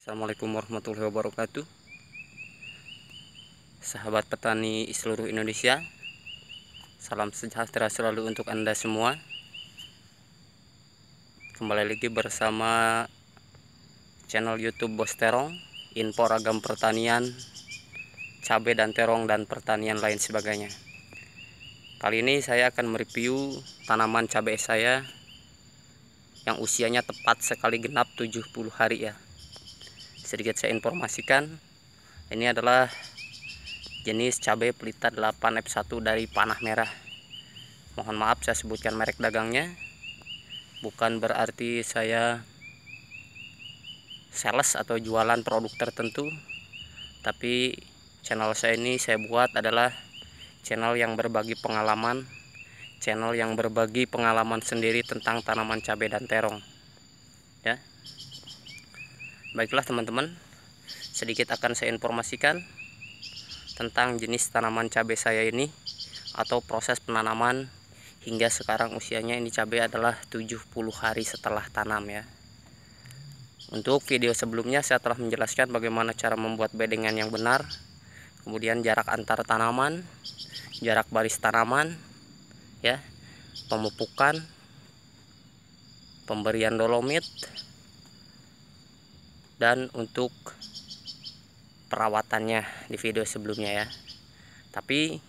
Assalamualaikum warahmatullahi wabarakatuh. Sahabat petani seluruh Indonesia, salam sejahtera selalu untuk Anda semua. Kembali lagi bersama channel YouTube Bos Terong, info ragam pertanian, cabai dan terong dan pertanian lain sebagainya. Kali ini saya akan mereview tanaman cabai saya yang usianya tepat sekali genap 70 hari ya. Sedikit saya informasikan, ini adalah jenis cabai pelita 8F1 dari Panah Merah. Mohon maaf saya sebutkan merek dagangnya, bukan berarti saya sales atau jualan produk tertentu, tapi channel saya ini saya buat adalah channel yang berbagi pengalaman, channel yang berbagi pengalaman sendiri tentang tanaman cabai dan terong ya. Baiklah teman-teman, sedikit akan saya informasikan tentang jenis tanaman cabai saya ini atau proses penanaman hingga sekarang. Usianya ini cabai adalah 70 hari setelah tanam ya. Untuk video sebelumnya saya telah menjelaskan bagaimana cara membuat bedengan yang benar, kemudian jarak antar tanaman, jarak baris tanaman ya, pemupukan, pemberian dolomit, dan untuk perawatannya di video sebelumnya ya. Tapi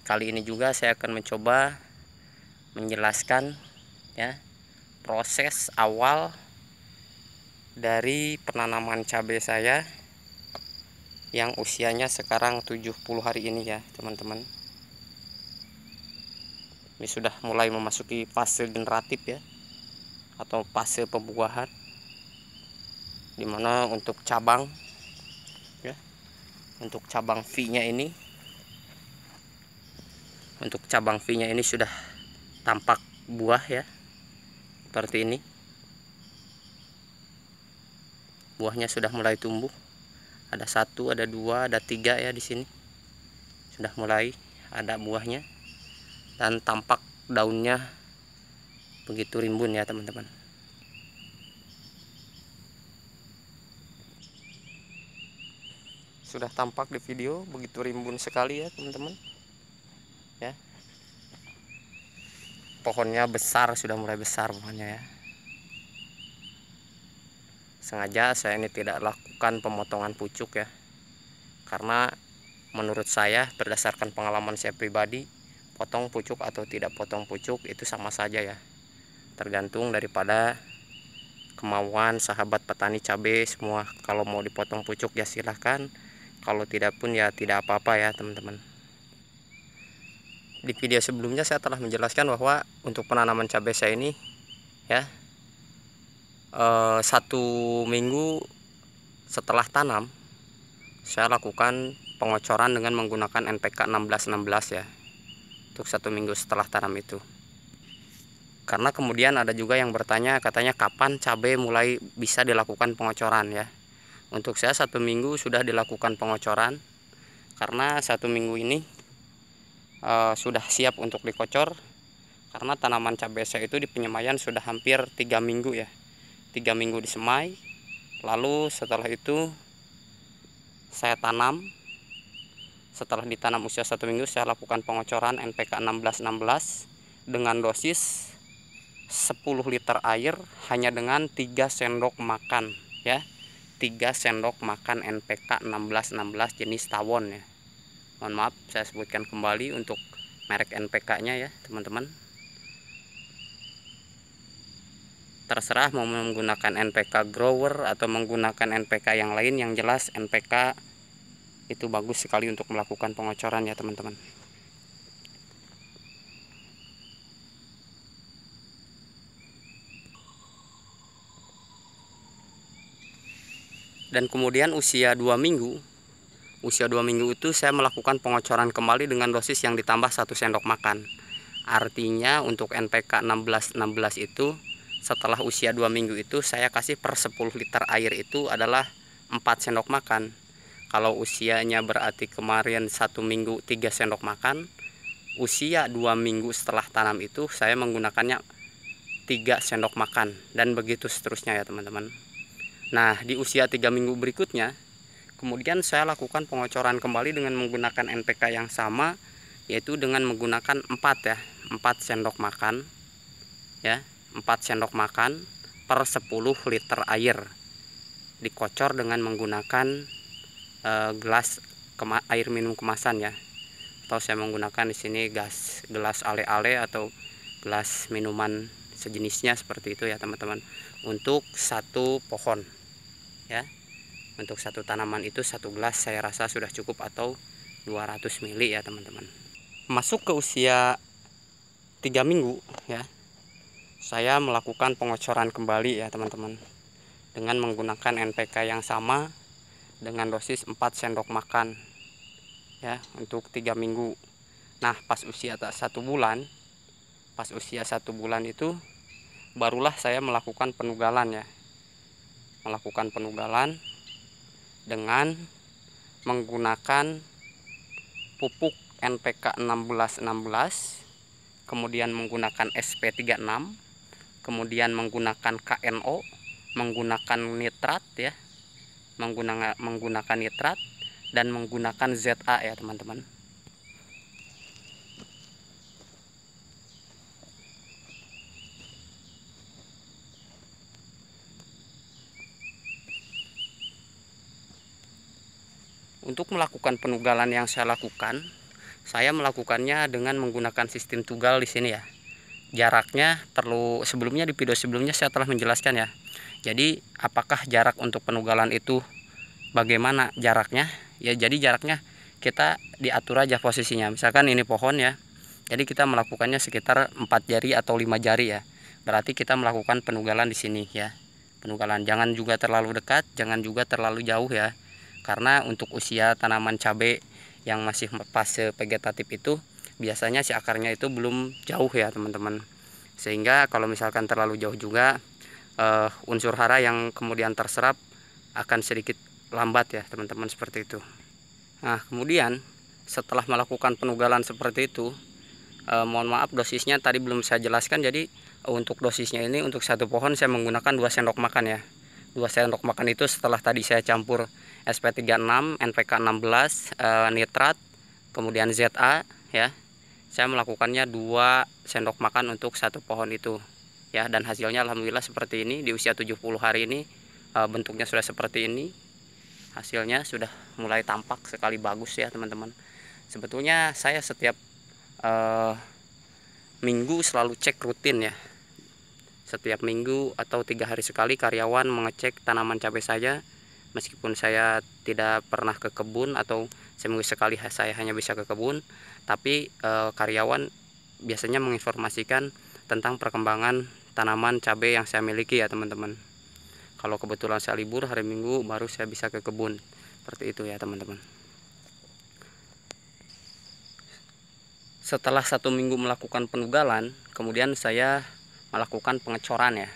kali ini juga saya akan mencoba menjelaskan ya proses awal dari penanaman cabai saya yang usianya sekarang 70 hari ini ya teman-teman. Ini sudah mulai memasuki fase generatif ya, atau fase pembuahan, dimana untuk cabang ya, untuk cabang V-nya ini, sudah tampak buah ya, seperti ini. Buahnya sudah mulai tumbuh, ada 1, ada 2, ada 3 ya, di sini sudah mulai ada buahnya, dan tampak daunnya begitu rimbun ya teman-teman. Sudah tampak di video begitu rimbun sekali ya teman-teman ya. Pohonnya besar, sudah mulai besar pohonnya ya. Sengaja saya ini tidak lakukan pemotongan pucuk ya, karena menurut saya berdasarkan pengalaman saya pribadi, potong pucuk atau tidak potong pucuk itu sama saja ya, tergantung daripada kemauan sahabat petani cabai semua. Kalau mau dipotong pucuk ya silahkan, kalau tidak pun ya tidak apa-apa ya teman-teman. Di video sebelumnya saya telah menjelaskan bahwa untuk penanaman cabai saya ini ya, 1 minggu setelah tanam saya lakukan pengocoran dengan menggunakan NPK 1616 ya, untuk 1 minggu setelah tanam itu. Karena kemudian ada juga yang bertanya, katanya kapan cabai mulai bisa dilakukan pengocoran ya. Untuk saya 1 minggu sudah dilakukan pengocoran, karena 1 minggu ini sudah siap untuk dikocor, karena tanaman cabai saya itu di penyemaian sudah hampir 3 minggu ya, 3 minggu disemai. Lalu setelah itu saya tanam. Setelah ditanam usia 1 minggu saya lakukan pengocoran NPK 1616 dengan dosis 10 liter air hanya dengan 3 sendok makan ya, 3 sendok makan NPK 1616 jenis tawon ya. Mohon maaf saya sebutkan kembali untuk merek NPK nya ya teman-teman. Terserah mau menggunakan NPK grower atau menggunakan NPK yang lain, yang jelas NPK itu bagus sekali untuk melakukan pengocoran ya teman-teman. Dan kemudian usia 2 minggu itu saya melakukan pengocoran kembali dengan dosis yang ditambah 1 sendok makan. Artinya untuk NPK 1616 itu setelah usia 2 minggu itu saya kasih per 10 liter air itu adalah 4 sendok makan. Kalau usianya berarti kemarin 1 minggu 3 sendok makan, usia 2 minggu setelah tanam itu saya menggunakannya 3 sendok makan, dan begitu seterusnya ya teman-teman. Nah, di usia 3 minggu berikutnya, kemudian saya lakukan pengocoran kembali dengan menggunakan NPK yang sama, yaitu dengan menggunakan 4 ya, 4 sendok makan ya, 4 sendok makan per 10 liter air. Dikocor dengan menggunakan gelas air minum kemasan ya. Atau saya menggunakan di sini gelas ale-ale atau gelas minuman sejenisnya seperti itu ya teman-teman. Untuk satu pohon ya. Untuk satu tanaman itu satu gelas saya rasa sudah cukup, atau 200 ml ya teman-teman. Masuk ke usia 3 minggu ya, saya melakukan pengocoran kembali ya teman-teman, dengan menggunakan NPK yang sama dengan dosis 4 sendok makan ya untuk 3 minggu. Nah, pas usia 1 bulan, itu barulah saya melakukan penugalan ya. Melakukan penugalan dengan menggunakan pupuk NPK 1616, kemudian menggunakan SP36, kemudian menggunakan KNO, menggunakan nitrat ya, menggunakan nitrat dan menggunakan ZA ya teman-teman. Untuk melakukan penugalan yang saya melakukannya dengan menggunakan sistem tugal di sini ya. Jaraknya perlu, sebelumnya di video sebelumnya saya telah menjelaskan ya. Jadi apakah jarak untuk penugalan itu bagaimana jaraknya? Ya, jadi jaraknya kita diatur aja posisinya. Misalkan ini pohon ya. Jadi kita melakukannya sekitar 4 jari atau 5 jari ya. Berarti kita melakukan penugalan di sini ya. Penugalan jangan juga terlalu dekat, jangan juga terlalu jauh ya. Karena untuk usia tanaman cabai yang masih fase vegetatif itu biasanya si akarnya itu belum jauh ya teman-teman. Sehingga kalau misalkan terlalu jauh juga unsur hara yang kemudian terserap akan sedikit lambat ya teman-teman, seperti itu. Nah, kemudian setelah melakukan penugalan seperti itu, mohon maaf dosisnya tadi belum saya jelaskan. Jadi untuk dosisnya ini untuk satu pohon saya menggunakan 2 sendok makan ya. 2 sendok makan itu setelah tadi saya campur SP36, NPK 16, nitrat, kemudian ZA ya. Saya melakukannya 2 sendok makan untuk satu pohon itu ya, dan hasilnya alhamdulillah seperti ini. Di usia 70 hari ini bentuknya sudah seperti ini. Hasilnya sudah mulai tampak sekali bagus ya teman-teman. Sebetulnya saya setiap minggu selalu cek rutin ya. Setiap minggu atau 3 hari sekali karyawan mengecek tanaman cabai saya. Meskipun saya tidak pernah ke kebun atau seminggu sekali saya hanya bisa ke kebun, tapi karyawan biasanya menginformasikan tentang perkembangan tanaman cabai yang saya miliki ya teman-teman. Kalau kebetulan saya libur hari Minggu baru saya bisa ke kebun. Seperti itu ya teman-teman. Setelah 1 minggu melakukan penugalan, kemudian saya melakukan pengecoran ya.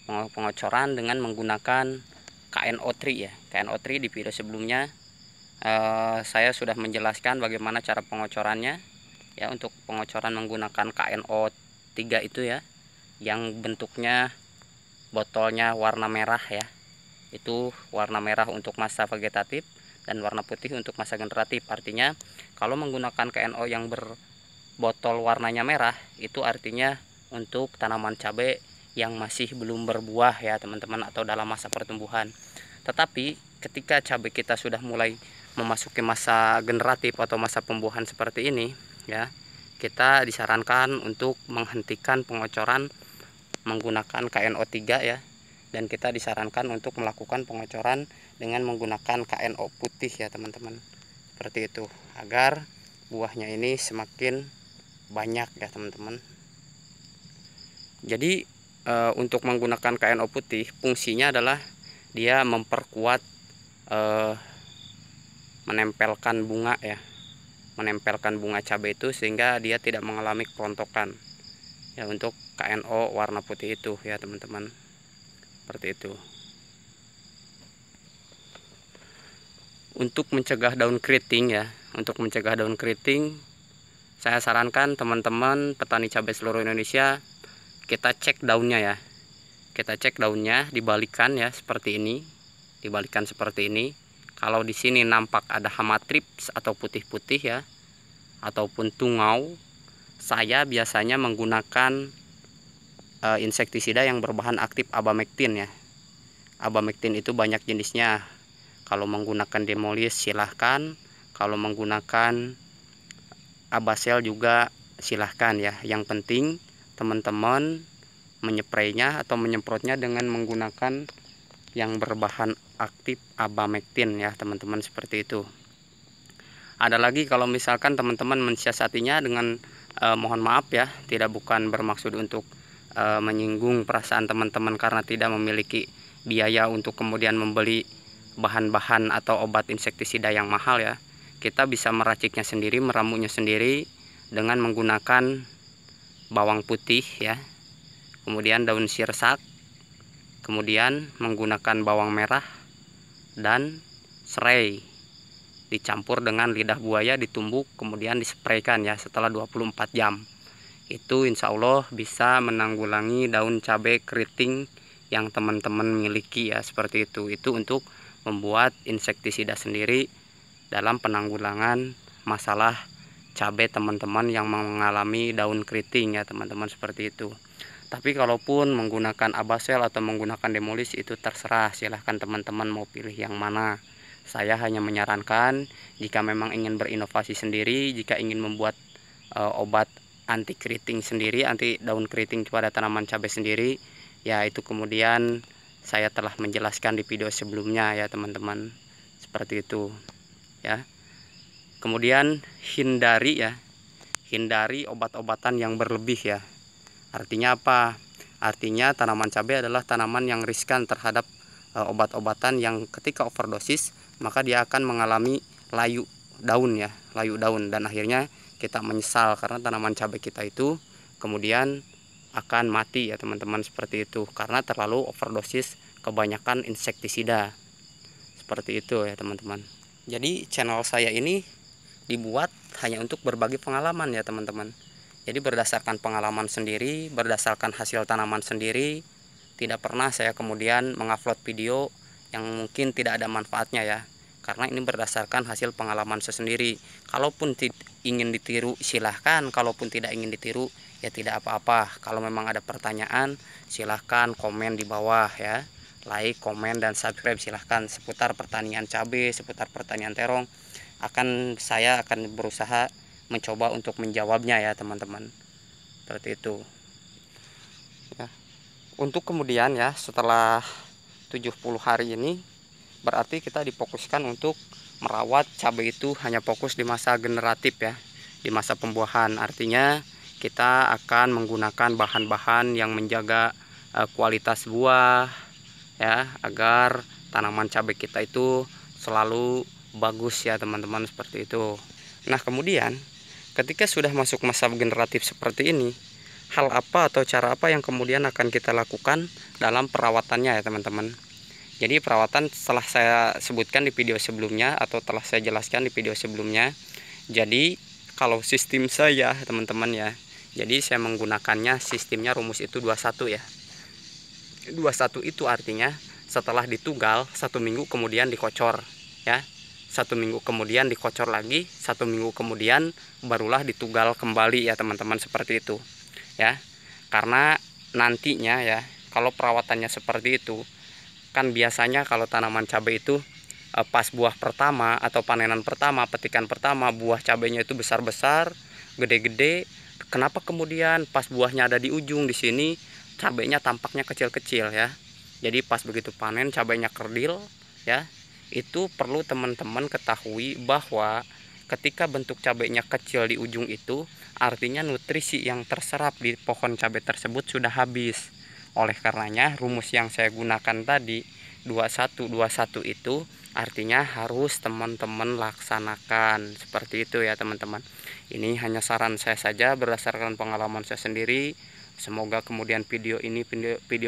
Pengecoran dengan menggunakan KNO3 ya. KNO3 di video sebelumnya saya sudah menjelaskan bagaimana cara pengocorannya ya. Untuk pengocoran menggunakan KNO3 itu ya, yang bentuknya botolnya warna merah ya. Itu warna merah untuk masa vegetatif dan warna putih untuk masa generatif. Artinya kalau menggunakan KNO yang berbotol warnanya merah, itu artinya untuk tanaman cabai yang masih belum berbuah ya teman-teman, atau dalam masa pertumbuhan. Tetapi ketika cabai kita sudah mulai memasuki masa generatif atau masa pembuahan seperti ini ya, kita disarankan untuk menghentikan pengocoran menggunakan KNO3 ya, dan kita disarankan untuk melakukan pengocoran dengan menggunakan KNO putih ya teman-teman. Seperti itu, agar buahnya ini semakin banyak ya teman-teman. Jadi untuk menggunakan KNO putih, fungsinya adalah dia memperkuat menempelkan bunga ya, menempelkan bunga cabai itu sehingga dia tidak mengalami kerontokan ya, untuk KNO warna putih itu ya teman-teman. Seperti itu. Untuk mencegah daun keriting ya, untuk mencegah daun keriting, saya sarankan teman-teman petani cabai seluruh Indonesia, kita cek daunnya ya. Kita cek daunnya, dibalikan ya seperti ini. dibalikan seperti ini. Kalau di sini nampak ada hama trips atau putih-putih ya, ataupun tungau, saya biasanya menggunakan insektisida yang berbahan aktif abamectin ya. Abamectin itu banyak jenisnya. Kalau menggunakan Demolis silahkan, kalau menggunakan Abasel juga silahkan ya. Yang penting teman-teman menypraynya atau menyemprotnya dengan menggunakan yang berbahan aktif abamectin ya teman-teman, seperti itu. Ada lagi kalau misalkan teman-teman mensiasatinya dengan mohon maaf ya, bukan bermaksud untuk menyinggung perasaan teman-teman karena tidak memiliki biaya untuk kemudian membeli bahan-bahan atau obat insektisida yang mahal ya. Kita bisa meraciknya sendiri, meramunya sendiri dengan menggunakan bawang putih ya, kemudian daun sirsak, kemudian menggunakan bawang merah dan serai, dicampur dengan lidah buaya, ditumbuk, kemudian dispraykan ya setelah 24 jam. Itu insya Allah bisa menanggulangi daun cabai keriting yang teman-teman miliki ya, seperti itu. Itu untuk membuat insektisida sendiri dalam penanggulangan masalah cabai teman-teman yang mengalami daun keriting ya teman-teman, seperti itu. Tapi kalaupun menggunakan Abasel atau menggunakan Demolis itu terserah, silahkan teman-teman mau pilih yang mana. Saya hanya menyarankan jika memang ingin berinovasi sendiri, jika ingin membuat obat anti keriting sendiri, anti daun keriting kepada tanaman cabai sendiri, ya itu kemudian saya telah menjelaskan di video sebelumnya ya teman-teman, seperti itu ya. Kemudian hindari obat-obatan yang berlebih ya. Artinya apa? Artinya tanaman cabai adalah tanaman yang riskan terhadap obat-obatan yang ketika overdosis maka dia akan mengalami layu daun ya, layu daun, dan akhirnya kita menyesal karena tanaman cabai kita itu kemudian akan mati ya teman-teman, seperti itu karena terlalu overdosis kebanyakan insektisida, seperti itu ya teman-teman. Jadi channel saya ini dibuat hanya untuk berbagi pengalaman ya teman-teman. Jadi berdasarkan pengalaman sendiri, berdasarkan hasil tanaman sendiri, tidak pernah saya kemudian mengupload video yang mungkin tidak ada manfaatnya ya, karena ini berdasarkan hasil pengalaman saya sendiri. Kalaupun ingin ditiru silahkan, kalaupun tidak ingin ditiru ya tidak apa-apa. Kalau memang ada pertanyaan silahkan komen di bawah ya, like, komen, dan subscribe silahkan seputar pertanian cabai, seputar pertanian terong. Saya akan berusaha mencoba untuk menjawabnya ya teman-teman, seperti itu ya. Untuk kemudian ya setelah 70 hari ini berarti kita difokuskan untuk merawat cabai itu hanya fokus di masa generatif ya, di masa pembuahan. Artinya kita akan menggunakan bahan-bahan yang menjaga kualitas buah ya, agar tanaman cabai kita itu selalu bagus ya teman-teman, seperti itu. Nah kemudian ketika sudah masuk masa generatif seperti ini, hal apa atau cara apa yang kemudian akan kita lakukan dalam perawatannya ya teman-teman. Jadi perawatan setelah saya sebutkan di video sebelumnya atau telah saya jelaskan di video sebelumnya. Jadi kalau sistem saya teman-teman ya, jadi saya menggunakannya sistemnya rumus itu 21 ya. 21 itu artinya setelah ditugal 1 minggu kemudian dikocor ya. 1 minggu kemudian dikocor lagi, 1 minggu kemudian barulah ditugal kembali ya teman-teman, seperti itu ya. Karena nantinya ya kalau perawatannya seperti itu kan biasanya kalau tanaman cabai itu pas buah pertama atau panenan pertama, petikan pertama, buah cabainya itu besar-besar, gede-gede. Kenapa kemudian pas buahnya ada di ujung di sini cabainya tampaknya kecil-kecil ya. Jadi pas begitu panen cabainya kerdil ya. Itu perlu teman-teman ketahui bahwa ketika bentuk cabainya kecil di ujung itu artinya nutrisi yang terserap di pohon cabai tersebut sudah habis. Oleh karenanya rumus yang saya gunakan tadi 2121 itu artinya harus teman-teman laksanakan, seperti itu ya teman-teman. Ini hanya saran saya saja berdasarkan pengalaman saya sendiri. Semoga kemudian video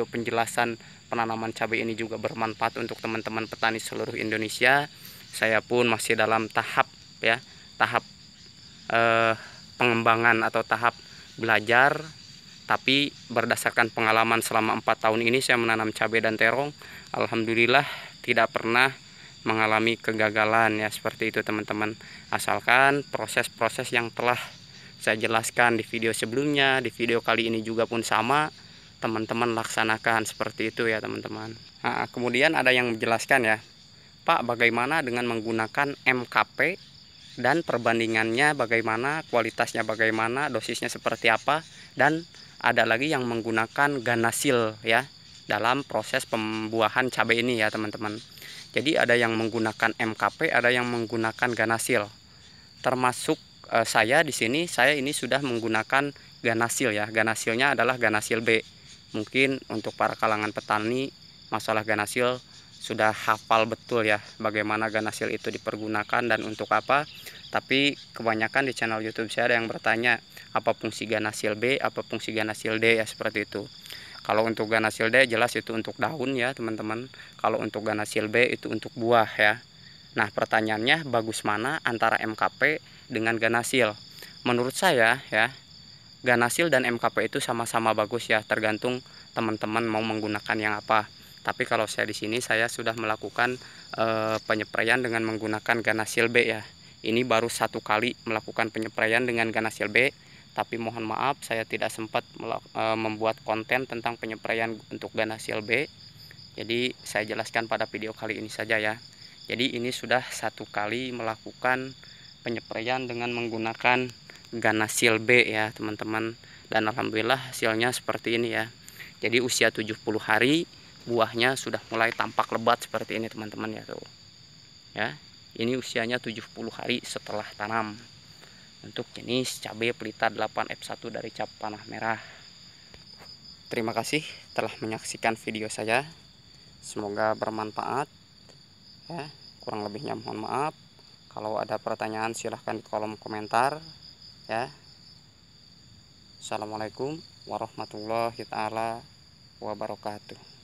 penjelasan penanaman cabai ini juga bermanfaat untuk teman-teman petani seluruh Indonesia. Saya pun masih dalam tahap ya, tahap pengembangan atau tahap belajar, tapi berdasarkan pengalaman selama 4 tahun ini saya menanam cabai dan terong, alhamdulillah tidak pernah mengalami kegagalan ya, seperti itu teman-teman. Asalkan proses-proses yang telah saya jelaskan di video sebelumnya, di video kali ini juga pun sama, teman-teman laksanakan seperti itu ya teman-teman. Nah, kemudian ada yang menjelaskan ya, Pak, bagaimana dengan menggunakan MKP dan perbandingannya bagaimana, kualitasnya bagaimana, dosisnya seperti apa, dan ada lagi yang menggunakan ganasil ya dalam proses pembuahan cabai ini ya teman-teman. Jadi ada yang menggunakan MKP, ada yang menggunakan ganasil. Termasuk saya di sini, saya ini sudah menggunakan ganasil ya. Ganasilnya adalah ganasil B. Mungkin untuk para kalangan petani masalah ganasil sudah hafal betul ya bagaimana ganasil itu dipergunakan dan untuk apa. Tapi kebanyakan di channel YouTube saya ada yang bertanya apa fungsi ganasil B, apa fungsi ganasil D ya, seperti itu. Kalau untuk ganasil D jelas itu untuk daun ya teman-teman. Kalau untuk ganasil B itu untuk buah ya. Nah, pertanyaannya bagus mana antara MKP dengan ganasil? Menurut saya ya, ganasil dan MKP itu sama-sama bagus ya, tergantung teman-teman mau menggunakan yang apa. Tapi kalau saya di sini saya sudah melakukan penyepraian dengan menggunakan ganasil B ya. Ini baru 1 kali melakukan penyepraian dengan ganasil B, tapi mohon maaf saya tidak sempat membuat konten tentang penyepraian untuk ganasil B. Jadi saya jelaskan pada video kali ini saja ya. Jadi ini sudah 1 kali melakukan penyepraian dengan menggunakan ganasil B ya teman-teman, dan alhamdulillah hasilnya seperti ini ya. Jadi usia 70 hari buahnya sudah mulai tampak lebat seperti ini teman-teman ya tuh. Ya, ini usianya 70 hari setelah tanam. Untuk jenis cabai pelita 8F1 dari Cap Panah Merah. Terima kasih telah menyaksikan video saya. Semoga bermanfaat ya. Kurang lebihnya mohon maaf. Kalau ada pertanyaan silahkan di kolom komentar ya. Assalamualaikum warahmatullahi taala wabarakatuh.